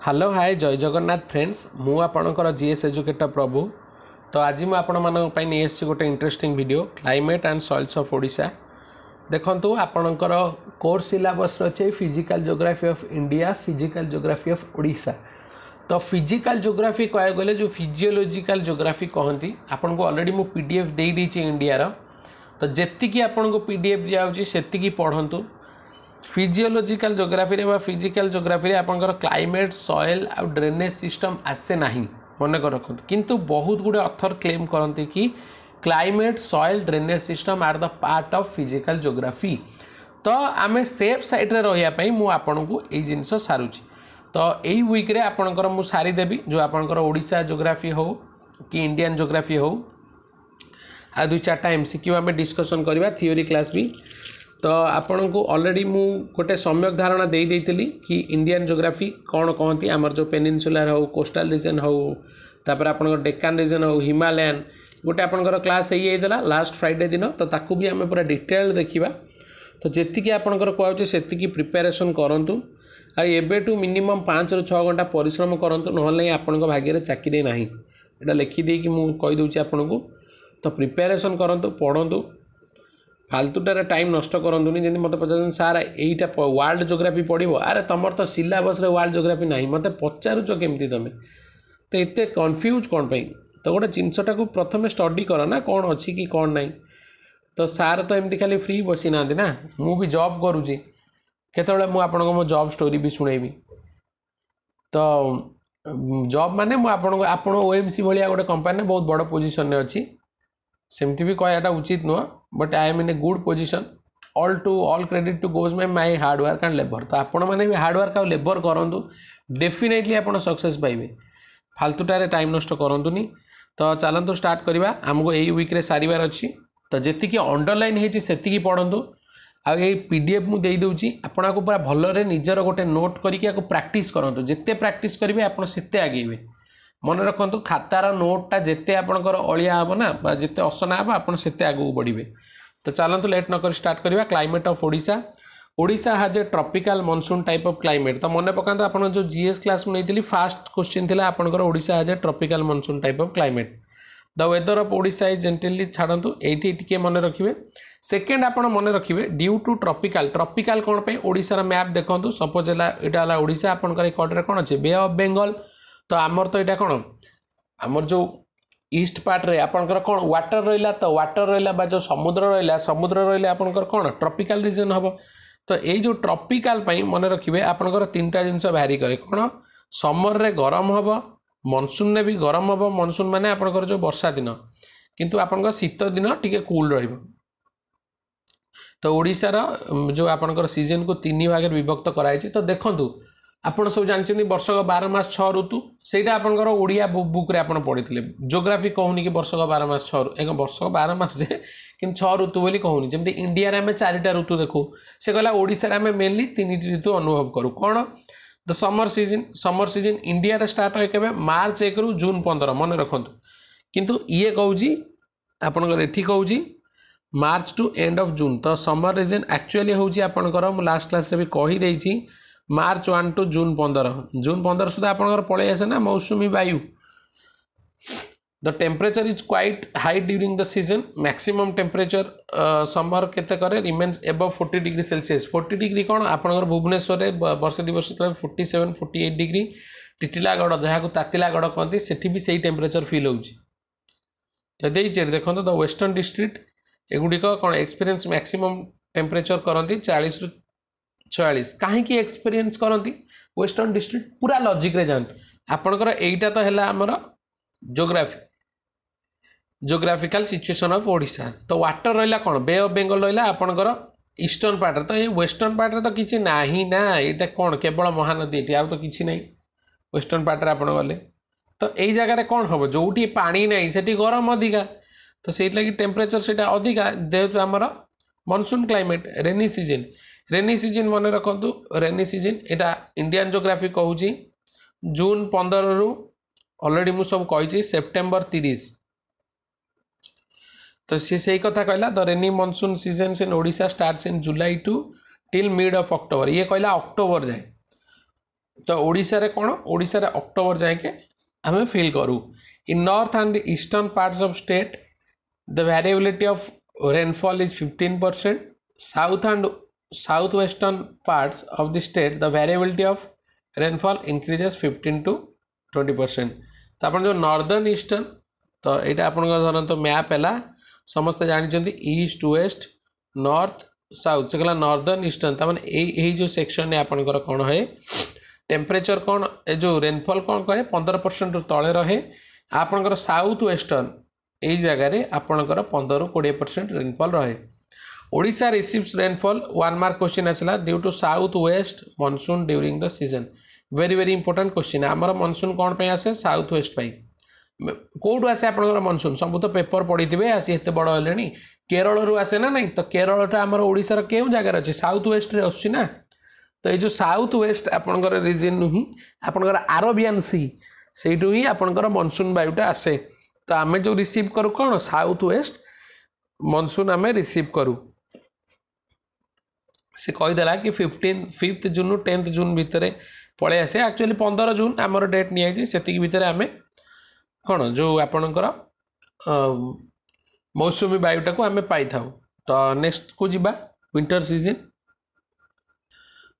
Hello hi जय Jagannath friends मु आपणकर जीएस एजुकेटर प्रभु। तो आज मुझे नहीं गोटे interesting video climate and soils of Odisha. देखंतु आपणकर कोर्स सिलेबस अच्छे physical geography of India, physical geography of Odisha. तो फिजिकल ज्योग्राफी कह गले जो फिजियोलॉजिकल ज्योग्राफी कहती आपन को ऑलरेडी मु पीडीएफ दे देछि इंडिया रो। तो जेतिकी आपन को पीडीएफ दियाउछि सेतिकी पढंतु। फिजियोलॉजिकल ज्योग्राफी रे फिजिकल ज्योग्राफी रे आपनकर क्लाइमेट सॉइल आ ड्रेनेज सिस्टम आसे नाही मन कर रखत, किंतु बहुत गुडे ऑथर क्लेम करते कि climate soil drainage system are the part of physical geography. तो आमे सेफ साइड रे रहिया पई मु आपन को एई जिंस सारुची। तो एई वीक रे आपनकर मु सारी देबी जो आपनकर ओडिशा ज्योग्राफी हो कि इंडियन ज्योग्राफी हो आ दुई चारटा एमसीक्यू आमे डिस्कशन करबा थ्योरी क्लास भी। तो आपण को ऑलरेडी मु गोटे सम्यक धारणा दे देइतली कि इंडियन ज्योग्राफी कौन कहती आमर जो पेनिनसुलर हो, कोस्टल रीजन हो, तापर आपण डेक्कन रीजन हो, हिमालयन गोटे आपणकर क्लास होइला लास्ट फ्राइडे दिन। तो ताकू भी आम पूरा डिटेल देखा। तो जी आपणकर कहूँ से प्रिपेरेसन करूँ आ एबेटू मिनिमम 5 ରୁ 6 घंटा परिश्रम करूँ, नहले आपण भाग्य चाकरी ना यहाँ लिखिदे कि मुझे कहीदे आपन को। तो प्रिपेरेसन करूँ, पढ़ु, फालतूटारे टाइम नष्ट करंतुनी। जमी मत पचार सार यहीटा वर्ल्ड ज्योग्राफी पढ़ो, अरे तुम तो सिलेबस रे वर्ल्ड ज्योग्राफी ना मत पचारुच केमती तुम तो एत कन्फ्यूज कौन पाई। तो गोटे जिनसटा को प्रथम स्टडी कर ना कौन अच्छी कि कौन ना। तो सार तो एमती खाली फ्री बसी ना ना, मु भी जॉब करुँची केतबेले मु आपनको मो जॉब स्टोरी भी सुनेबी। तो जॉब माने मु आपन ओएमसी भलिया गोटे कंपनी बहुत बड़ पोजीशन में अच्छी, सेमती भी कहटा उचित नुह, but I am in a good position. All credit to goes my hard work and labour. तो आपण मैंने भी हार्ड वर्क आ लेबर करूँ, डेफिनेटली आप सक्सेस पाइबे। फालतूटारे टाइम नष्ट करूँनी। तो चलतु स्टार्ट करवा। आमको यही वीक्रे सारिबार अच्छी। तो जी अंडरलाइन होती पढ़ु आ पीडीएफ मुझे देदे आपन को पूरा भलरे निजर गोटे नोट करके प्रैक्टिस करूँ। जिते प्रैक्टिस करेंगे आप आगेबे। मन रखु खातार नोटा जिते आपंकर अलिया हम ना जिते असना हम आप आगू बढ़े। तो चलतु लेट नक स्टार्ट करवा। Climate of Odisha. Odisha has a tropical monsoon type of climate. तो मन पकात आप जो जीएस क्लास नहीं फास्ट क्वेश्चन थी आपंकर Odisha has a tropical monsoon type of climate. The weather of Odisha is gently छाड़ू ये मन रखिए। सेकेंड आप मन रखिए ड्यू टू ट्रॉपिकल। ट्रॉपिकल कौन पे ओडिशार मैप देखो। सपोज है ओडिशा आपंकर कड़े कौन अच्छे बे ऑफ बेंगल। तो आमर तो यहाँ कौन आमर जो ईस्ट पार्ट रे आपंकर कौन वाटर रहा। तो वाटर रहा जो समुद्र रहा, समुद्र रहा आपंकर कौन ट्रॉपिकल रीजन हम। तो ये जो ट्रॉपिकल मन रखिए आपंकर 3टा जिनस भारी करे कौन समर रे गरम हम, मनसून ने भी गरम हम। मनसून माने आपंकर जो वर्षा दिन, किंतु आपंकर शीत दिन टिके कूल रहिबो। तो ओडिशार जो आपंकर सीजन को 3 भाग विभक्त कराई। तो देखंतु आपन सब जानते वर्षक 12 मास 6 ऋतु, सेटा आपनकर ओडिया बुक रे आपन पढ़िथिले। ज्योग्राफी कहूनी कि वर्षक 12 मास 6 एक वर्षक 12 मास जे कि 6 ऋतु बोली कहूनी। जमती इंडिया रे हमें 4टा ऋतु देखू, से कहला ओडिशा रे हमें मेनली 3टी ऋतु अनुभव करू। कौन the summer season. Summer season India रे स्टार्ट होय केबे मार्च 1 रु जून 15 मन रखंतु, किंतु ये कहूजी आपनकर एठी कहूजी March to end of June. तो समर रीजन एक्चुअली होउची आपनकर मु लास्ट क्लास रे भी कहि देइची मार्च 1 टू जून 15। जून 15 सुधा आपनकर पळे आसे ना मौसुमी वायु। The temperature is quite high during the season. Maximum temperature summer केते करे remains above 40 degree Celsius. 40 degree कौन आपनकर भुवनेश्वर रे वर्ष दिवस 47 48 डिग्री। टिटिलागढ़ जहाँ को तातिलागढ़ कहते सेठी भी सही टेम्परेचर फील होउची। तो देखो द वेस्टर्न डिस्ट्रिक्ट एगुड़िक कौन एक्सपीरियंस मैक्सिमम टेम्परेचर करती 40 ରୁ 46। कहीं एक्सपीरियंस करती वेस्टर्न डिस्ट्रिक्ट पूरा लॉजिक रे जानते आपनकर एटा तो है आमर geography geographical situation of Odisha. तो वाटर रहा कौन बे ऑफ बेंगल रहा आपनकर ईस्टर्न पार्ट रे। तो ये वेस्टर्न पार्ट रे तो किसी ना ही ना, यहाँ कौन केवल महानदी ये आ तो किसी ना वेस्टर्न पार्ट रे आपन गले। तो यही जगह कौन हम जोटी पानी ना से गरम अधिका। तो से लगी टेम्परेचर से अधिका जेहेतु आमर monsoon climate. Rainy season. Rainy season मन रखु रेनी सीजन यहाँ इंडियन ज्योग्राफी कहूँ जून 15 रु ऑलरेडी मु सब कही सेप्टेम्बर 30। तो सी सही कथा कहला the rainy monsoon season in Odisha starts in July to till mid of October. ये कहला अक्टोबर जाए। तो ओडिशा रे कौन ओडिशा रे अक्टोबर जाके हमें फील करूँ in north and eastern parts of state the variability of rainfall is 15%. South and south western parts of the state the variability of rainfall increases 15 to 20%. तो आप जो नॉर्दर्न ईस्टर्न तो यहाँ आप धरत मैप है समस्ते जानते ईस्ट वेस्ट नॉर्थ साउथ से कहला नॉर्दर्न ईस्टर्न तमाने यही जो सेक्शन आपंकर कौन है टेम्परेचर कौन ए जो रेनफॉल कौन कहे 15% तले रहे आपंकर साउथ वेस्टर्न यही जगह आपंकर 15 to 20% रेनफॉल रहे Odisha receives rainfall 1 mark question आसला due to south west monsoon during the season very very important question आमर मॉनसून कौन पे आसे साउथ वेस्ट पाई कौटू आसे आपंकर मॉनसून सब तो पेपर पढ़ी थे आसी एत बड़ है केरल रू आसे ना नहीं तो केरलटा आमर ओडिशार केउ जगार अच्छे साउथ वेस्ट रे आसुची ना तो ये जो साउथ वेस्ट आपंकर रिजन ही आपंकर आरबियन सी से ही आपंकर मॉनसून वायुटा आसे तो आम जो रिसीव करूँ कौन साउथ वेस्ट मॉनसून आम रिसीव करूँ से कहीदेला कि 5th जून रु 10th जून भितर पलि आसे एक्चुअली 15 जून आमर डेट नहीं से भितर आम कौन जो आपणकर मौसुमी वायुटा को आम पाई था तो नेक्स्ट को जीवा विंटर सीजन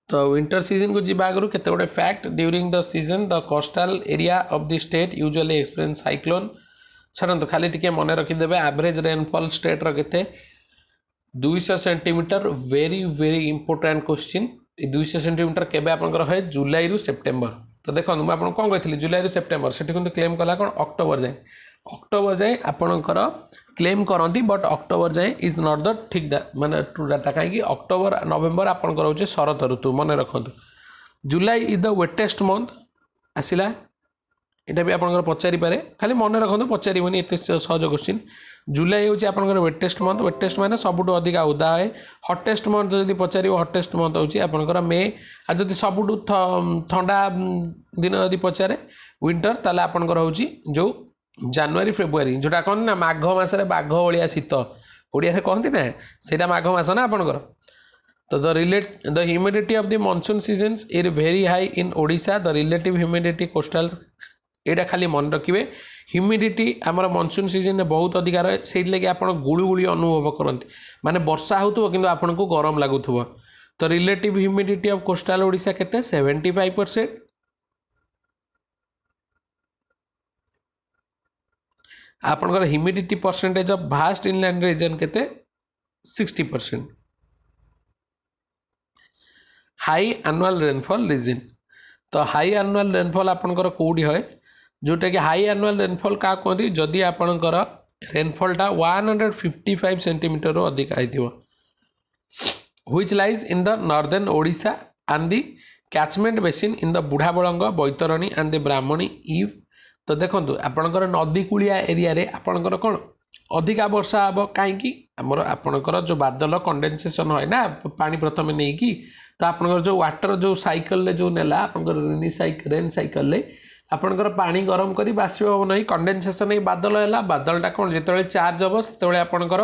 तो विंटर सीजन को जीवा आगु केते गोटे fact during the season the coastal area of the state usually experience cyclone छाड़ू खाली टिके मन रखिदेवे एवरेज रेनफॉल स्टेट रो केते 200 centimetre very very important question 200 centimetre केबे आपनकर है जुलाई रु सेप्टेम्बर तो देखो मुझे आपको कौन कही जुलाई रु सेप्टेम्बर से क्लेम कला कौन अक्टोबर जाए आपणकर क्लेम करती बट अक्टोबर जाए इज नॉट द ठीक माने ट्रू डाटा कहीं अक्टोबर नवेम्बर आपणकर होचे शरत ऋतु मन रखु जुलाई इज द वेटेस्ट मंथ आसला यहाँ भी आपंकर पचारि पारे खाली मन रखु पचारे एत सहज क्वेश्चन जुलाई हूँ आपंकर वेटेस्ट माने सबुठ अधिक उदा है हटेस्ट मंथ जब पचार हटेस्ट मंथ हूँ आपंकर मे आ जब सबुठ ठंडा दिन यदि पचारे विंटर ताले आपंकर हूँ जो जनवरी फेब्रुआरी जोटा कहते ना माघ मसरे बाघ भाया शीत ओडिया कहते ना से माघ मस ना आपंकर तो the humidity of the monsoon seasons is very high in Odisha the relative humidity coastal यहाँ खाली मन रखिए ह्यूमिडिटी आमर मॉनसून सीजन में बहुत अधिक रहे से लगे आप गुड़ी अनुभव करते माने वर्षा हो कि आपन को गरम लगुव तो relative humidity of coastal Odisha केते 75% आपनकर humidity percentage of vast inland region केते 60% हाई एनुअल रेनफॉल रीजन तो हाई एनुअल रेनफॉल आपनकर कोडी है जोटा कि हाई एनुअल रेनफॉल क्या कहते जदि आपणकर रेनफॉलटा 155 सेंटीमीटर रो अधिक आइथिबो which lies in the northern Odisha and the catchment basin in the Budhabalang Baitarani and the Brahmani इव तो देखंतु आपणकर नदी कूलिया एरिया रे आपणकर कोन अधिका वर्षा हम कहीं आमर आपणकर जो बादल कंडेनसेशन है ना पानी प्रथम नहीं कि तो आपणकर जो वाटर जो साइकिल जो नेला आपणकर रेन साइकिल आपणकर पानी गरम करी बाष्पीभवन नहीं कंडेनसेशन बादल है बादलटा कौन जो चार्ज हम से आपणकर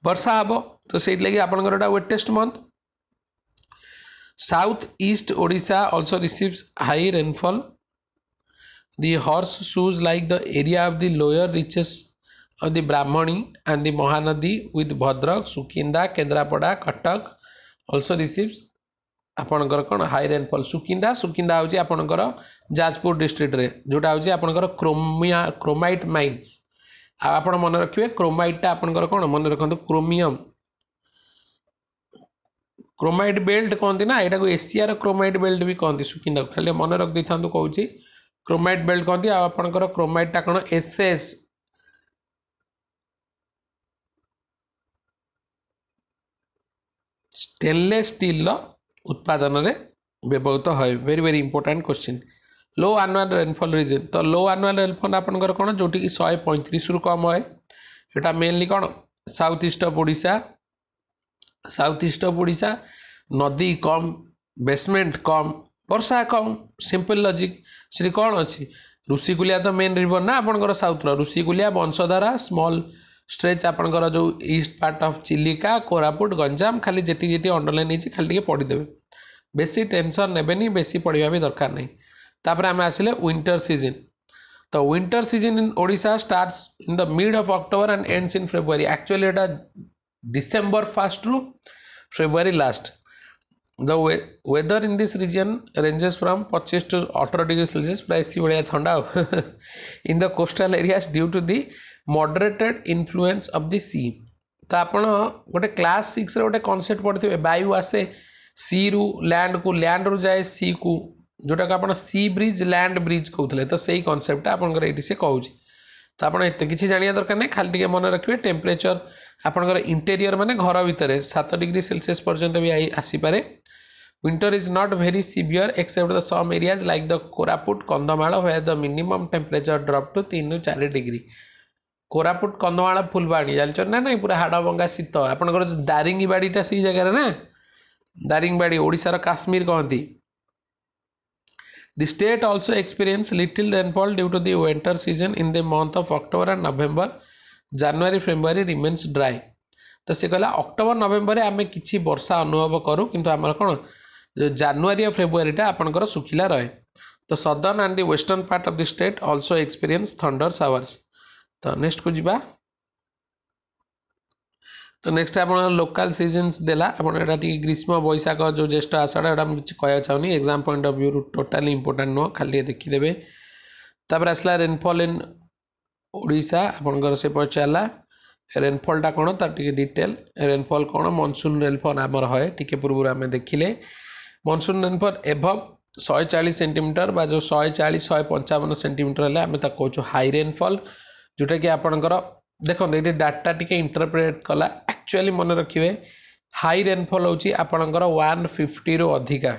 वर्षा हम तो से लगे आपणकर wettest month south east Odisha also receives high rainfall the horse shoes like the area of the lower reaches of the Brahmani and the Mahanadi with Bhadrak, Sukinda, Kendrapada, Katak also receives आपणकर कौन high rainfall Sukinda हूँ आपणकर Jajpur district रे जोटा हूँ आपणकर chromite mines आप मन रखिए क्रोमाइटा आपणकर कौन मन रखते क्रोमियम क्रोमाइट बेल्ट कहते ना यहाँ को एशियार क्रोमाइट बेल्ट भी कहते सुकिंदा खाली मन रख दे था कहूँ क्रोमाइट बेल्ट कहते आपणकर क्रोमाइटा कौन एसएस स्टेनलेस स्टील उत्पादन रे व्यवहृत है वेरी वेरी इंपोर्टेंट क्वेश्चन लो एनुअल रेनफॉल रीजन तो लो एनुअल रेनफॉल आपणकर कौन जोटी कि 135 रु कम है यहाँ मेनली कौन साउथ ईस्ट ऑफ ओडिशा नदी कम बेसमेंट कम वर्षा कम सिंपल लॉजिक से कौन अच्छी ऋषिकुलिया तो मेन रिवर ना आपणकर साउथ ऋषिकुलिया वंशधारा स्मॉल स्ट्रेच आपणकर जो east part of Chilika Koraput Ganjam खाली जी अंडरलाइन खाली पढ़ीदेवे बेसी टेंशन नेबेनी बेसी पढ़िया भी दरकार नहीं। तापर आम आसिले विंटर सीजन। तो winter season in Odisha starts in the mid of October and ends in February. Actually Etah December first रु February last. The weather in this region ranges from 25 to 18 degrees Celsius price भाया ठंडा in the coastal areas due to the moderated influence of the sea। तो आपण गोटे class 6 रे गोटे concept पढ़िथिबे वायु आसे सी रु लैंड को, लैंड रु जाए सी को, जोटा को आपण सी ब्रिज लैंड ब्रिज कहउथले। तो सेही कॉन्सेप्ट आपनकर एठी से कहउची। तो आपण एते किछि जानिया दरकार नै, खाली टिके मन रखिबे टेम्परेचर आपनकर इंटीरियर माने घर भितरे 7 डिग्री सेल्सियस पर्यंत भी आसी पारे। Winter is not very severe except the some areas like the Koraput, Kandhamala where the minimum temperature dropped to 3 to 4 degree। Koraput कंधमाला Phulbani जान ना ना पूरा हाड़भंगा शीत आपंकर दारिंगीबाड़ीटा से जगह ना दारिंगीबाड़ी ओडिशार काश्मीर कहती। The state also experienced little rainfall due to the winter season in the month of October and November। January February remains dry। तो से कहला अक्टोबर नवेम्बर आम कि वर्षा अनुभव करूँ किंतु आमर कौन जानुआरी और फेब्रुआरी आपंकर सुखिला रहे। तो southern and the western part of the state also experience thunder showers. तो नेक्स्ट को जीवा। तो नेक्स्ट आप लोकल सीजन्स देला आपड़ा ग्रीष्म बैशाख जो ज्येष्ठ आषाढ़ एटा मुझे कहना चाहूनी exam point of view totally important नुह खाली देखीदे। तापर आसला रेनफॉल इन ओडिशा आपंकर से पचारा रेनफॉलटा कौन तार टिके डिटेल रेनफॉल कौन मनसून रेनफॉल आमर है टिके पूर्व आम देखिले मनसून रेनफॉल एभव 140 सेंटीमीटर बा जो 140 155 सेंटीमीटर है आम कहूँ हाई रेनफॉल जोटा कि आपंकर देखो ये डाटा टिके इंटरप्रेट कला एक्चुअली मन रखिए हाई रेनफॉल होची आपंकर 150 रु अधिका।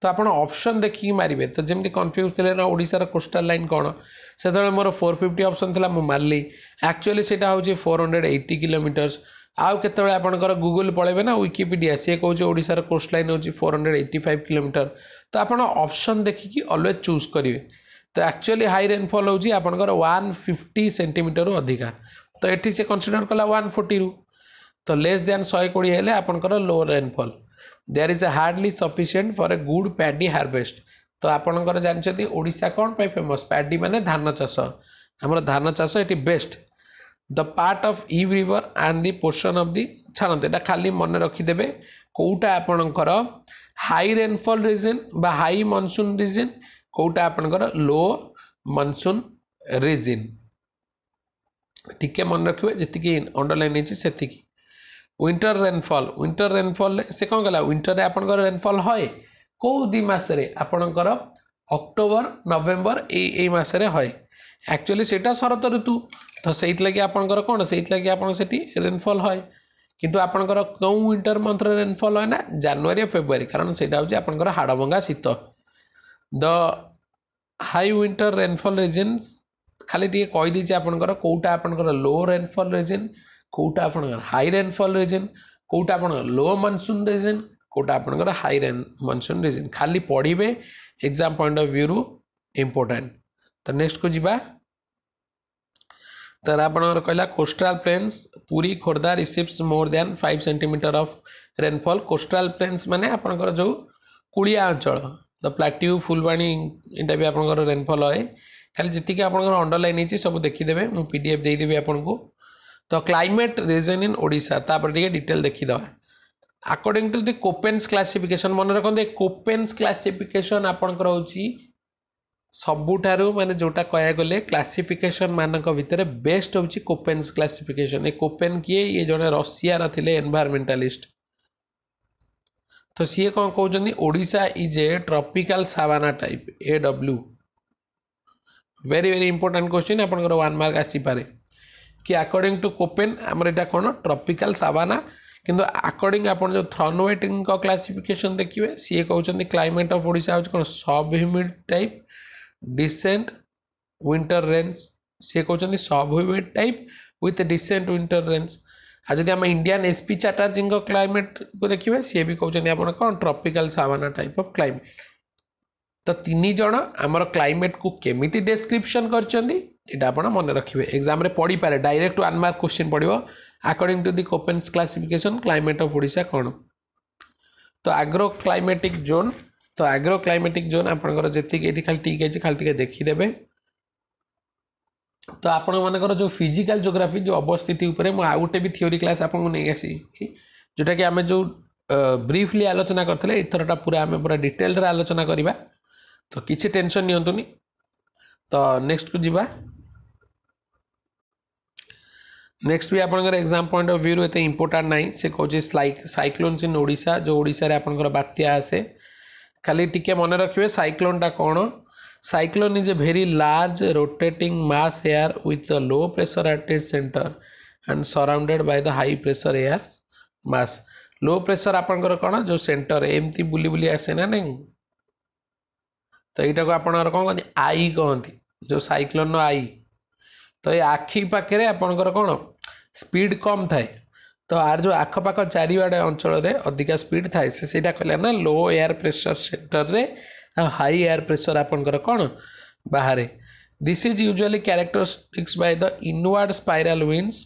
तो आप ऑप्शन देखिए मारे तो जमी कन्फ्यूज थे ना ओडिशार कोस्टल लाइन कौन से मोर 450 ऑप्शन था मारली एक्चुअली से हूँ 480 किलोमीटर्स आउ के आपंकर गूगल पलैबे ना विकिपीडिया सी कौन ओडिशार कोस्ट लाइन हूँ 485 किलोमीटर। तो आप ऑप्शन देखिकी ऑलवेज चूज करेंगे। तो एक्चुअली हाई रेनफॉल हूँ आपंकर 150 सेंटीमीटर रु अधिका। तो ये से कनसीडर कला 140 रु तो लेस दैन 120 हेले आपंकर low rainfall. There is hardly sufficient for a good paddy harvest. तो आपंकर जानते ओडिशा कौन पे फेमस पैडी माने धान चाष आमर धान चाष ये बेस्ट। द पार्ट ऑफ ईव river and the portion of the छाणते एटा खाली मन रखिदेवे कौटा आपणकर हाई रेनफॉल रीजन बा हाई मनसून रीजन कौटा आपणकर लो मनसून रीजन टिके मन रखिए जी अंडरलाइन है। विंटर रेनफॉल से कौन कला विंटर रे आपनकर रेनफॉल है कौ दी मासरे आपनकर अक्टोबर नवेम्बर ए मासरे है एक्चुअली सेटा शरत ऋतु। तो से लगी आपनकर कौन से लगी आपन सेठी रेनफॉल है किंतु आपनकर कौ विंटर मंथ रे रेनफॉल है ना जनवरी फेब्रुआरी कारण सेटा होची आपनकर हाड़भंगा शीत। The high winter rainfall reason खाली टिके कहि दी आपनकर कोटा आपनकर लो रेनफॉल रीजन कौटा आपनकर हाई रेनफॉल रीजन कौटा आपनकर लो मनसून रीजन कौटा आपनकर हाई मनसून रीजन खाली पढ़िबे एग्जाम पॉइंट ऑफ व्यू रु इंपोर्टेंट। तो नेक्स्ट को जीवा। तो आपनकर कहला coastal planes Puri Khordha receives more than 5 centimetre of rainfall. Coastal planes माने आपनकर जो कुलिया अंचल द प्लाट्यू फुलबाणी इटा भी आपनकर रेनफॉल है खाली जी आपनकर अंडरलाइन है सब देखीदे मु पीडीएफ दे देबी आपनको। तो क्लाइमेट रीजन इन ओडिशा तापर टिके डिटेल देखीदवा according to the Koppen's classification मन रखते कोपेन्स क्लासिफिकेशन आपनकर होची सबुठारु माने जोटा कहया गले क्लासिफिकेशन मानक भितर बेस्ट होची कोपेन्स क्लासिफिकेशन। ए कोपेन किए ये जने रशिया रा थिले एनवायरमेंटलिस्ट। तो सी कौन कहउछन्ती Odisha is a tropical savanna type AW। Very very important question आपनकर 1 मार्क आसी पारे कि अकॉर्डिंग टू कोपेन आमर एटा कौन ट्रॉपिकल सावाना किंतु अकॉर्डिंग आपन जो थर्नवेटिंग का क्लासिफिकेशन देखिए सी कहउछन्ती क्लाइमेट ऑफ ओडिशा होछ कौन sub humid type decent winter rains सी कहउछन्ती sub humid type with decent winter rains. आ जदि हम इंडियन एसपी चैटर्जी को क्लाइमेट को देखिए सी भी कहउछन्ती आपन कौन tropical savanna type of climate. तो 3 जण आमर क्लाइमेट को केमिति डिस्क्रिप्शन करछन्ती एटा आपण मन रखिबे एग्जाम रे पढ़ी पारे डायरेक्ट 1 मार्क क्वेश्चन पड़िबो according to the Koppen's classification climate of Odisha कौन। तो एग्रो क्लाइमेटिक जोन, तो एग्रो क्लाइमेटिक जोन आपनकर जेति एठी खाली टिके देखिदेबे। तो आपण मानकर जो फिजिकल ज्योग्राफी जो अवस्थिति उपरे मु आउटे भी थ्योरी क्लास आपन नै आसी जोटा कि आमे जो ब्रीफली आलोचना करथिले इथरटा पूरा आमे पूरा डिटेल रे आलोचना करिबा। तो किछि टेंशन नियंतुनी। तो नेक्स्ट को जीवा। नेक्स्ट भी आपनकर एग्जाम पॉइंट ऑफ व्यू एते इंपोर्टेंट नाही से कहूची साइक्लोन्स इन ओडिशा जो ओडिशा रे आपनकर बात्या आसे खाली टिके मन रखिबे साइक्लोन टा कोन। Cyclone is a very large rotating mass air with a low pressure at its center and surrounded by the high pressure air mass। Low pressure आपनकर कोन जो सेंटर एमती बुली बुली आसे ना नहीं। तो एटा को आपनकर कोन कहंती आई कहंती जो साइक्लोन नो आई। तो ये आखि पाखे आपनकर कोन स्पीड कम थाए। तो आर जो आखपाख चारिआडे अंचल रे अधिका स्पीड थाए से सेटा कहला ना लो एयर प्रेशर सेंटर रे हाई एयर प्रेशर आपनकर कोन बाहरे। This is usually characteristics by the inward spiral winds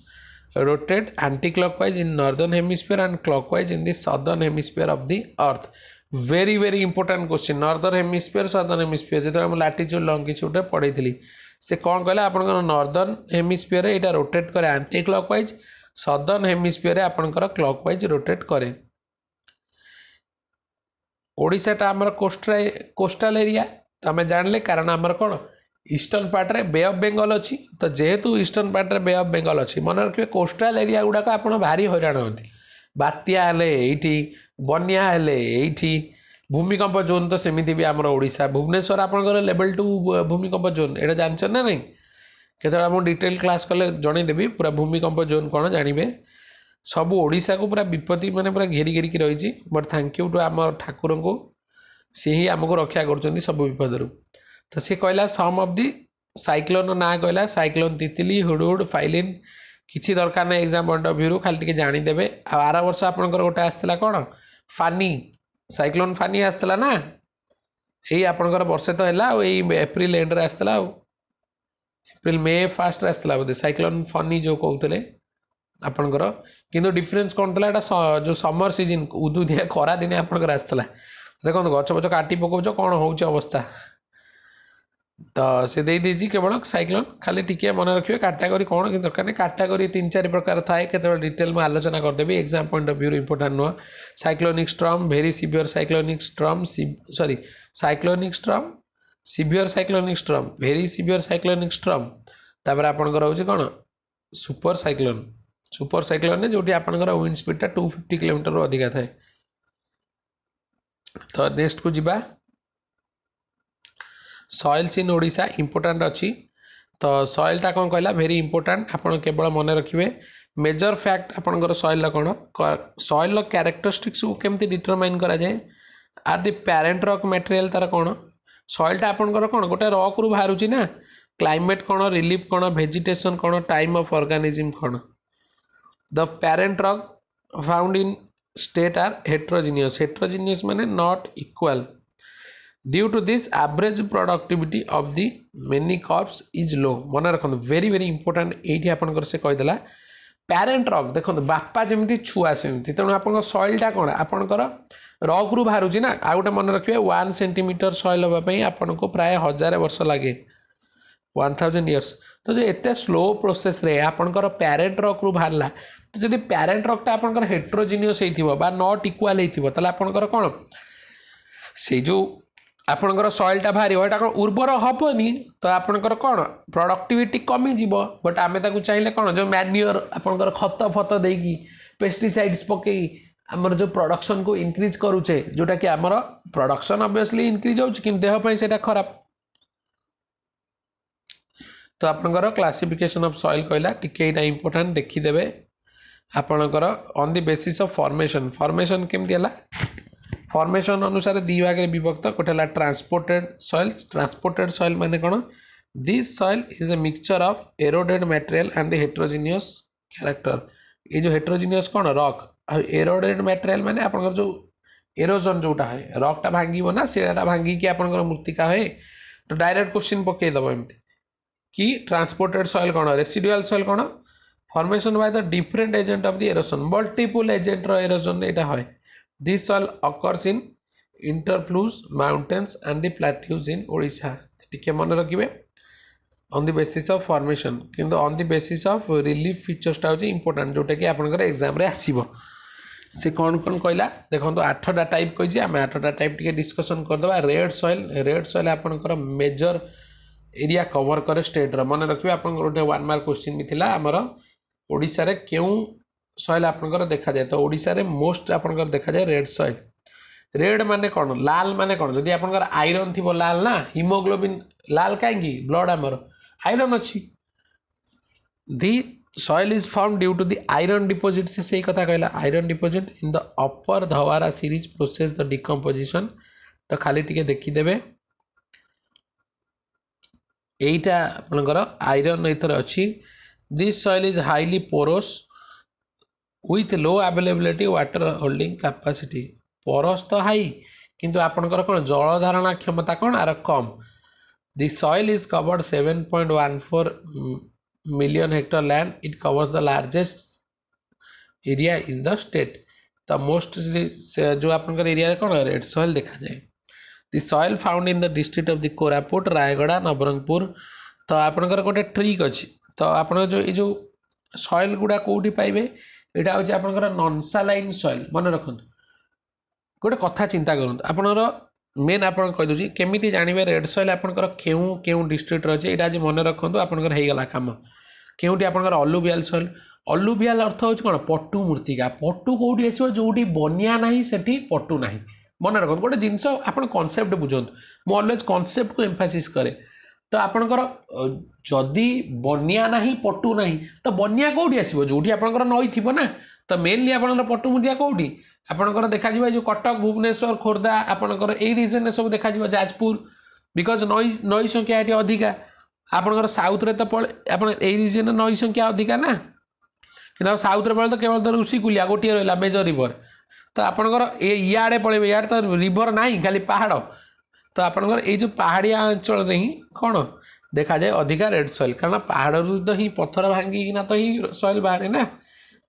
rotate anti-clockwise in northern hemisphere and clockwise in the southern hemisphere of the earth। very very important question। northern hemisphere southern hemisphere जेतो हम latitude longitude पढ़ी थी से कौन कहला आपनकर northern hemisphere रे एटा rotate करे anti clockwise, southern hemisphere रे आपनकर clockwise rotate करे। ओडिशा टा हमर कोस्टल एरिया तो हमें जानले कारण हमर कोन ईस्टर्न पार्ट रे बे ऑफ बेंगल अच्छी। तो जेहेतु ईस्टर्न पार्ट रे बे ऑफ बेंगल अच्छी मन रखिए कोस्टल एरिया गुड़ाक आप भारी हैरान होती। बात्या हेले एठी, बन्या हेले एठी, भूमिकंप जोन तो सेमिति भी आमर ओडिशा भुवनेश्वर आपनकर लेवल 2 भूमिकंप जोन एटा जानछन ना नहीं केतरा हम डिटेल क्लास कले जणै देबी पूरा भूमिकंप जोन कोन जानिबे। सब ओडिशा को पूरा विपत्ति माने पूरा घेरी घेरी की रहिछि। बट थैंक यू टू आम ठाकुर को से ही आमको रक्षा करछन्ती सब विपदरू। तो सी कहला सम ऑफ दी साइक्लोन ना कहला साइक्लोन तितली हुडहुड फाइलिन किसी दरकार ना एग्जाम पॉइंट ऑफ व्यू खाली टिके जानी देबे। आ आर वर्ष आपनकर गोटे आस्तला कोन फानी साइक्लोन फानी आस्तला ना एई आपनकर वर्षे तो हैला ओ एई अप्रैल एंड रे आस्तला अप्रैल मे फर्स्ट रे आस्तला बोधे साइक्लोन फानी जो कहउतले आपनकर। किंतु डिफरेंस कोन तला एटा जो समर सीजन उदुदिया खरा दिने आपनकर आस्तला। देखो गछ गछ काटी पकोछ कोन होउछ अवस्था। तो से दे दीजिए केवल साइक्लोन खाली टिके मन रखिए कैटेगरी कौन कि दरकार नहीं कैटेगरी 3-4 प्रकार थाए के डिटेल में आलोचना करदेवी exam point of view important नुह। Cyclonic storm very severe cyclonic storm sorry cyclonic storm severe cyclonic storm very severe cyclonic storm तापर आपनकर होउची कोन सुपर साइक्लोन ने जोटी आपनकर विंड स्पीड टा 250 किलोमीटर रो अधिका थाए। तो नेक्स्ट को जिबा सॉइल्स इन ओडिशा इंपोर्टेंट अच्छी। तो सॉइल टा कौन कहला वेरी इंपोर्टेंट आपन केवल मन रखिए मेजर फैक्ट आपनकर सॉइल कौन सॉइल कैरेक्टरिस्टिक्स को केमती डिटरमाइन करा जाए are the parent rock material तार कौन सॉइल टा आपनकर कौन गोटे रॉक रु बाहरुची ना क्लाइमेट कौन रिलीफ कौन वेजिटेशन कौन टाइम ऑफ ऑर्गेनिज्म कौन। The parent rock found in state are heterogeneous माने not equal. Due to this average productivity of the many crops is low। मन रखो वेरी वेरी इंपोर्टेंट ये आपनकर से कहीदेला पैरेंट रॉक देखो बापा जमी छुआ सेमती तेणु आप सॉइल टा कौन आपनकर रॉक रु बाहर ना आ गए मन रखिए 1 सेंटीमीटर सॉइल हाँपाई आपन को प्राय 1000 वर्ष लगे 1000 years। तो जो एते स्लो प्रोसेस रे आपनकर पैरेंट रॉक रु बाहरला तो जदि पैरेंट रॉक टा आपनकर हेट्रोजीनियस हेतिबो बा नॉट इक्वल हेतिबो तले आपनकर कोन से जो आपनकर सॉइल टा भारी एटा कोन उर्वर हबनी तो आपनकर कोन प्रोडक्टिविटी कमी जीवो। बट आमे ताकू चाहिले कोन जो मैन्योर आपनकर खत फत देकी पेस्टिसाइड्स पकेई हमर जो प्रोडक्शन को इंक्रीज करूचे जोटा कि हमर प्रोडक्शन ऑब्वियसली इंक्रीज होउछ कि देह पई सेटा खराब। तो आपनकर क्लासिफिकेशन ऑफ सॉइल कहला टिके एटा इंपोर्टेंट देखि देबे आपनकर on the basis of formation केमति हला फॉर्मेशन अनुसार दी भाग में विभक्त गोटे ट्रांसपोर्टेड सॉइल माने कौन this soil is a mixture of eroded material and the heterogeneous character. ये जो हेट्रोजीनियस कौन रॉक एरोडेड मटेरियल माने आपन जो एरोजन जोटा है रॉक टा भांगीबो ना सेटा भांगी कि आपन मृत्तिका है। तो डायरेक्ट क्वेश्चन पकई दबो एमती कि ट्रांसपोर्टेड सॉइल कौन रेसिडुअल सॉइल कौन formation by the different agent of the erosion multiple agent रो एरोजन एटा है। This soil occurs in interflues, mountains and the plateaus in Odisha. टिके मन रखिए on the basis of formation किंतु on the basis of relief features टा होची important जोटा कि आपनकर एग्जाम रे आसीबो से कौन कहला देखो 8टा टाइप कही आम 8टा टाइप टी डिस्कसन करदे रेड सॉइल आपनकर मेजर एरिया कवर करे स्टेट रो मन रखिए आप गोटे 1 मार्क क्वेश्चन भी थिला हमर ओडिसा रे केउ सॉइल आपनकर देखा जाए तो ओडिसा रे मोस्ट आपनकर देखा जाए रेड सॉइल रेड माने कौन लाल माने कौन जदि आपनकर आयरन थिबो लाल ना हीमोग्लोबिन लाल काहेकि ब्लड हमर आयरन अच्छी दी soil is formed due to the iron deposit से सही कथा कहला iron deposit in the upper Dhawara series process the decomposition तो खाली टिके देखि देबे एटा आपनकर आयरन एथर अछि this soil is highly porous with low availability water holding capacity porous तो हाई किंतु आपनकर कोन जल धारणा क्षमता कोन आर कम the soil is covered 7.14 million hectare land. It covers the largest area in the state. The most जो आपनकर एरिया कौन रेड सॉइल देखा जाए the soil found in the district of the Koraput Rayagada Nabarangpur तो आपनकर गोटे ट्रिक अछि तो आपन जो ए जो सॉइल गुडा कोठी पाइबे एटा होछि आपनकर नॉनसालाइन सॉइल मन रखंतु गोटे कथा चिंता करंतु आपनकर मेन आपन कह दूची केमिति जानिबे रेड सॉइल आपनकर केउ डिस्ट्रिक्ट रछि एटा जे मन रखंतु आपनकर हेइ गला काम केउटी आपनकर अलुवियल सॉइल अलुवियल अर्थ होछि कोन पट्टू मूर्तिका पट्टू कोठी आसीबो जोठी बनिया नाही सेठी पट्टू नाही मन रखंतु गोटे जिंस आपन कांसेप्ट बुझंतु मो ऑलवेज कांसेप्ट को एम्फासिस करे तो आपनकर जदी बनिया नाही पट्टू नाही तो बनिया कोठी आसीबो जोठी आपनकर नई थिबो ना तो मेनली आपनकर पट्टू मूर्तिया कोठी आपनकर देखा जिबा जो कटक भुवनेश्वर खोर्धा आपनकर एई रीजन ने सब देखा जिबा जाजपुर बिकॉज नई संख्या एटी अधिका आपनकर साउथ रे तो आपन एई रीजन नई संख्या अधिका ना कि साउथ रे पळे तो केवल तो ऋषिकुलिया गोटिए रहला मेजर रिवर तो आपनकर ए इयाडे पळेबे यार तो रिवर नाही खाली पहाड़ तो आपनकर ए जो पहाड़िया अंचल रे ही कोन देखा जाए अधिका रेड सॉइल कारण पहाड़ रु तो ही पत्थर भांगी ना तो ही सॉइल बाहर ना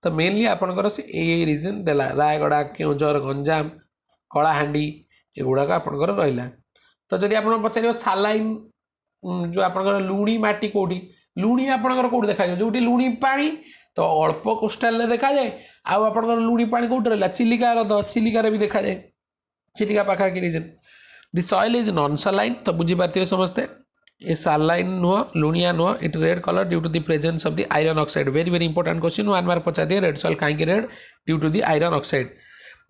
तो मेनली आपनकर से ए रीजन देला रायगड़ा केउंझर गंजाम कलाहांडी एगुड़ाक आपनकर रहिला तो जदि आपन पचारियो सालाइन जो आपनकर लुणी माटी कोठी लुणी आपनकर कोठी देखा जोटी लुणी पानी तो अल्प कोस्टल देखा जाए आउ आपनकर लुणी पानी कोठी रहला चिलिका हृद चिलिका रे भी देखा जाए चिलिका पाखा की region the soil is non saline तो बुझी पारथिबे समस्ते ए सालाइन नुह लुणिया नुह it red colour due to the presence of the iron oxide very very important question 1 mark पचा दिए रेड सॉइल काहे red due to the iron oxide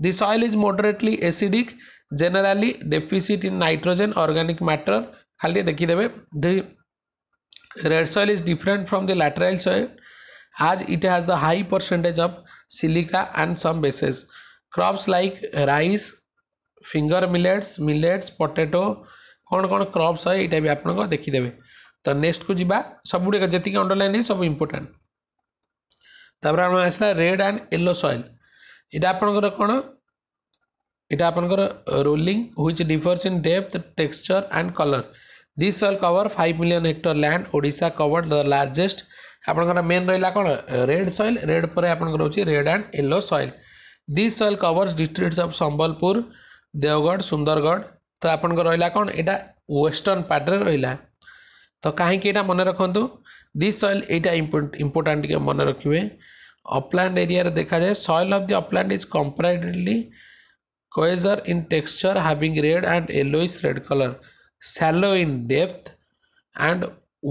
the soil is moderately acidic generally deficit in nitrogen organic matter खाली देखि देबे the red soil is different from the laterite soil as it has the high percentage of silica and some bases crops like rice finger millets potato कौन crops है ये भी आपन देखिदेवे तो next को जीवा सब गुड़े जी अंडरलाइन है सब इंपोर्टेंट तापर हम आसला रेड एंड येलो सॉइल इटा आपनकर कौन इटा आपनकर rolling which differs in depth texture and colour this soil cover 5 million hectare land Odisha covered the largest आपनकर मेन रहिला कौन रेड सॉइल रेड पर आपनकर होची red and yellow soil this soil covers districts of Sambalpur Deogarh Sundargarh तो आपनकर रहिला कौन एटा वेस्टर्न पार्ट रे रहिला तो काहे कि एटा मन रखंतु दिस सॉइल एटा इंपोर्टेंट के मन रखिबे अपलैंड एरिया रे देखा जाए soil of the upland is comparatively coarser in texture having red and yellowish red colour shallow in depth and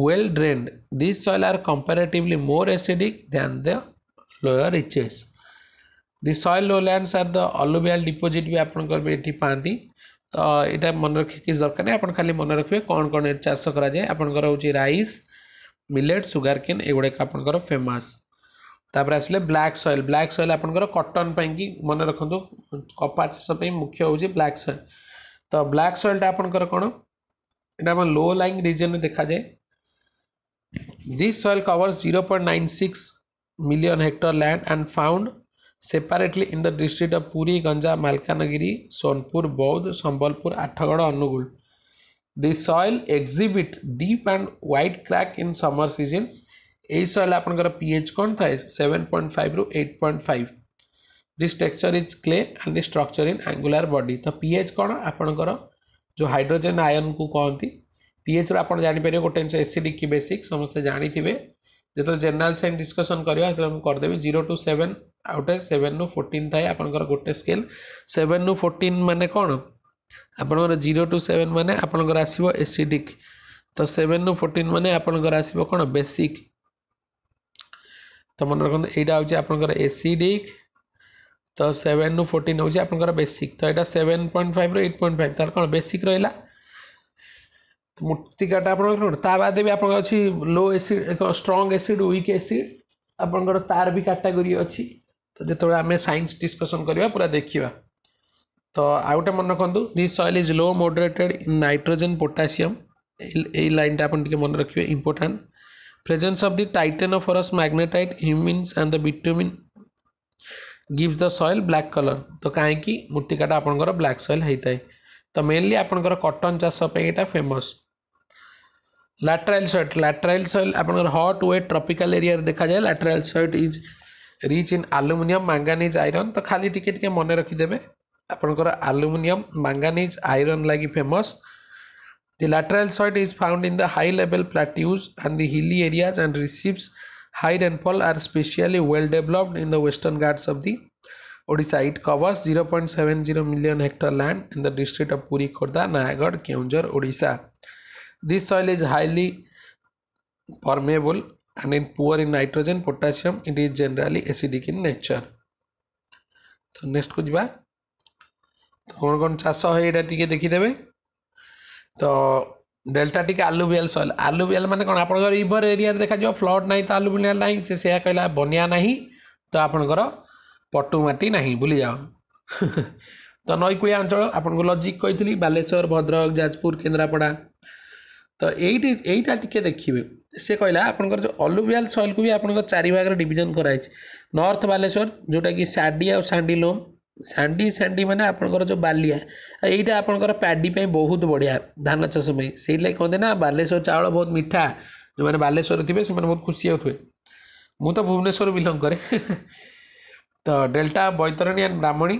well drained these soil are comparatively more acidic than the lower reaches the soil lowlands are the alluvial deposit भी आपन कर बेटी पांती तो एटा मन रखे कि दरकार नहीं आपन खाली मन रखिबे कोन चाष करा जाए आपन कर होची राइस मिलेट सुगर केन एगुडे का आपन कर फेमस तापर आसले ब्लैक सॉइल आपन कर कॉटन पई कि मन रखंतु कपा चाष पई मुख्य होची ब्लैक सॉइल तो ब्लैक सॉइल टा आपन कर कोन इटा हम लो लाइंग रीजन में देखा जाए this soil covers 0.96 million hectare land and found separately in the district of Puri Ganjam Malkangiri Sonepur Boudh Sambalpur Athagarh Angul this soil exhibit deep and wide crack in summer seasons ए सॉइल आपनकर पीएच कोन थाए 7.5 रु 8.5 this texture is clay and the structure in angular body. तो pH कौन आपणकर जो hydrogen ion को कहती पीएच रो आपण जानि परिबे गोटे एसिडिक कि बेसिक समस्त जानि थिबे जो जनरल साइंस डिस्कशन करबा करदेवी 0 to 7 आउटे 7 नु 14 थाए आपणकर गोटे स्केल 7 नु 14 माने कौन आपणकर 0 to 7 माने आपणकर आसीबो एसिडिक तो 7 नु 14 माने आपणकर आसीबो कौन बेसिक। तो मन रखते यहाँ हूँ आपंकर एसिडिक तो 7 नु 14 हूँ आपंकर बेसिक तो यहाँ 7.5 रू 8.5 तार कौन बेसिक रहा। तो मृत्तिकाटा आप बाद भी आप अच्छी लो एसिड एक स्ट्रंग एसिड वीक एसिड आपंकर तार भी कैटेगोरी अच्छी। तो जो आम साइंस डिस्कसन करवा पूरा देखा। तो आउ गए मन रखु this soil is low moderated in nitrogen potassium यही लाइन टा मन रखिए important. Presence of the titanophorus magnetite humins and the bitumen gives the soil black color। तो कहीं मृत्तिकाटा आपंकर ब्लैक सॉइल होता है। तो मेनली आपंकर कॉटन चाष पे फेमस। लैटराइल सॉइल आपंकर हॉट वेट ट्रॉपिकल एरिया देखा जाए। Laterite soil is rich in aluminium manganese iron. तो खाली टिके मन रखिदेवे आपंकर एल्युमिनियम मैंगानीज आयरन लगी famous. The lateral soil is found in the high level plateaus and the hilly areas and receives high rainfall are especially well developed in the western Ghats of the Odisha. It covers 0.70 million hectare land in the district of Puri, Khordha, Nayagad, Keonjhar, Odisha. This soil is highly permeable and in poor in nitrogen, potassium. It is generally acidic in nature. तो next को जीवा तो कौन चाष है ये देखीदे। तो डेल्टाटिक आलुवियल soil आलुवियल माने कौन आप रिवर एरिया देखा जाओ फ्लड ना तो आलुवियल ना से कहला बनिया ना तो आपणकर पटुमाटी ना भूली जाओ। तो नईकूलिया अंचल आपको लजिक कही बालेश्वर भद्रक जाजपुर केन्द्रापड़ा। तो यहीटा टी देखिए से कहला आपंकर जो अलुवियल सॉइल को भी आप चारि भाग डिविजन कराई। नॉर्थ बालेश्वर जोटा कि सैडी और सैंडीलोम सैंडी माने आपंकर जो बालिया यहीटा आपंकर पैडी पे बहुत बढ़िया धान चाष से कहते ना बालेश्वर चाउल बहुत मीठा जो मैंने बालेश्वर थे से बहुत खुशी होते। मु तो भुवनेश्वर बिलंग करे। तो delta Baitarani and Brahmani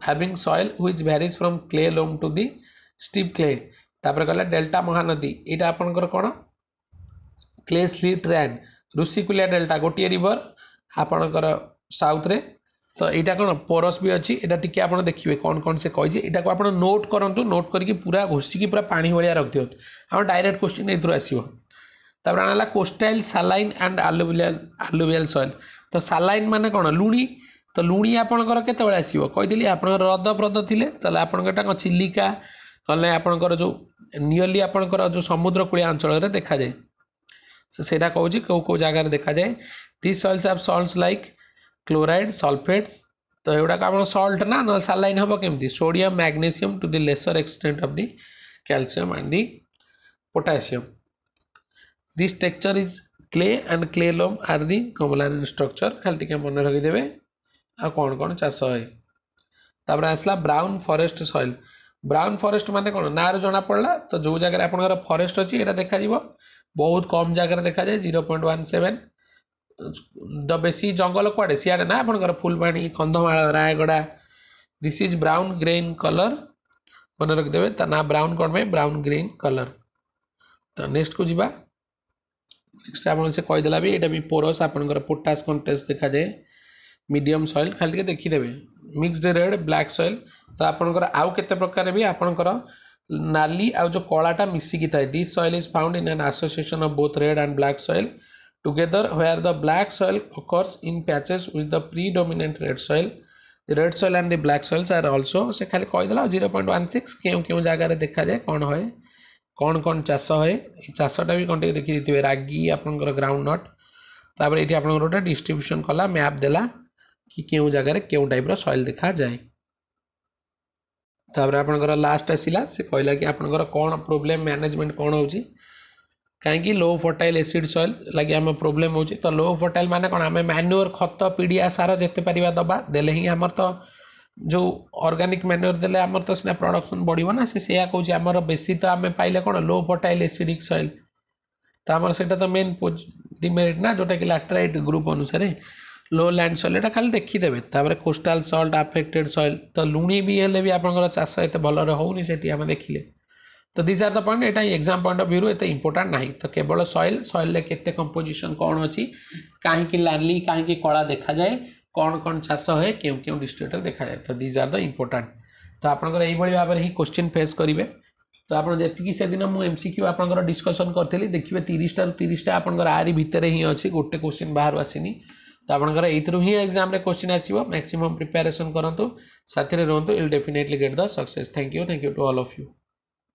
having soil which varies from clay loam to the steep clay. तापर कहला डेल्टा महानदी यहाँ आपंकर कौन क्ले स्लिट रैन ऋषिकुलिया डेल्टा गोटे रिवर आपणकर साउथ रे। तो यहाँ कौन पोरस भी अच्छी यहाँ टी आप देखिए कौन कौन से कही यहाँ आप नोट करूँ नोट करके पूरा घोषिकी पूरा पानी भाया रख दिखाँ आम डायरेक्ट क्वेश्चन ये आसो। तापर आना कोस्टाइल सालाइन एंड आलुवियल सॉइल। तो सालाइन माने कौन लुणी तो लुणी आपंकर केतबेले आसो कही आप हृद प्रद थे तो आपंकर चिलिका ना आपंकर जो नियरली आपंकर जो समुद्र कूलिया अंचल देखा जाए से कहूँ कौ जगार देखा जाए। This soils have salts like chloride sulphates. तो एगुड़ा आप सल्ट ना सालाइन हम केमती sodium magnesium to the lesser extent of the calcium and the potassium. This texture is clay and clay loam are the columnar structure खाली टे मन रखिदेवे। आ कौन कौन चाष है तापर आसला brown forest soil. Brown forest माने कौन ना जना पड़ा तो जो जगह आप फॉरेस्ट अच्छी यहाँ देखा बहुत कम जगह देखा जाए 0.17 द बेसी जंगल कड़े सियाड़े ना आपंकर Phulbani Kandhamal Rayagada. This is brown green colour मन रखिदेवे ता ना ब्राउन कौन में ब्राउन ग्रीन कलर। तो नेक्स्ट को जीवा नेक्स्ट आप कहीदेला भी यहाँ भी पोरस आपंकर पोटास कंटेस्ट देखा जाए मीडियम सॉइल खाली देखीदेवे। मिक्सड रेड ब्लैक सॉइल तो आपंकर आउ केते प्रकार भी आपंकर नाली आउ जो कलाटा मिसिकी थाए। This soil is found in an association of both red and black soil together where the black soil occurs in patches with the predominant red soil. The red soil and the black soils are also से खाली कहीदेला 0.16 क्यों जगार देखा जाए कौन है कौन चाष है चाषटा भी कौन देखी देते रागी आपंकर ग्राउंड नट। तापर ये आप गोटे डिस्ट्रीब्यूशन कला मैप देला कि क्यों जगार क्यों टाइप सॉइल देखा जाए। तापर आपंकर लास्ट आसला से कहला कि आपंकर कौन प्रोब्लेम मैनेजमेंट कौन हो कहीं लो फर्टाइल एसिड सॉइल लगे आम प्रोब्लेम हो। तो लो फर्टाइल माने कौन आम मैन्योर खत पीडिया सार जिते पारिबा दबा देले ही आमर तो जो ऑर्गेनिक मैन्योर देले आमर तो सीना प्रोडक्शन बढ़िबो ना से कहूँ आमर बेसी तो आम पाइले कौन लो फर्टाइल एसिडिक सॉइल। तो आमर सेटा तो मेन डिमेरिट ना जोटा कि लैटेराइट ग्रुप अनुसार लो लैंड सॉइल एटा खाली देखिदेवे तापर कोस्टाल सॉल्ट अफेक्टेड सॉइल तो लुणी भी हेले भी आपनकर चाष एते भल होउनी सेठी आमे देखिले तो this are the point Etah exam point of view एते इंपोर्टेंट नाही तो केवल सॉइल सॉइल ले केते कंपोजिशन कोन अछि काहे कि लाली काहे कि कला देखा जाए कौन कौन चाष है केउ केउ डिस्ट्रिक्ट देखा जाए तो दिस आर द इंपोर्टेंट तो आपनकर एई भली भाबरे ही क्वेश्चन फेस करिवे तो आप जी से दिन मुझे एमसीक्यू आप डिस्कसन करी देखिए 30 आपंकर आरी भितर ही अच्छी गोटे क्वेश्चन बाहर आसनी तो आपंकर ही एग्जाम रे क्वेश्चन आसो मैक्सिमम प्रिपेरेसन करूँ साथी रहतु will definitely get the success thank you to all of you.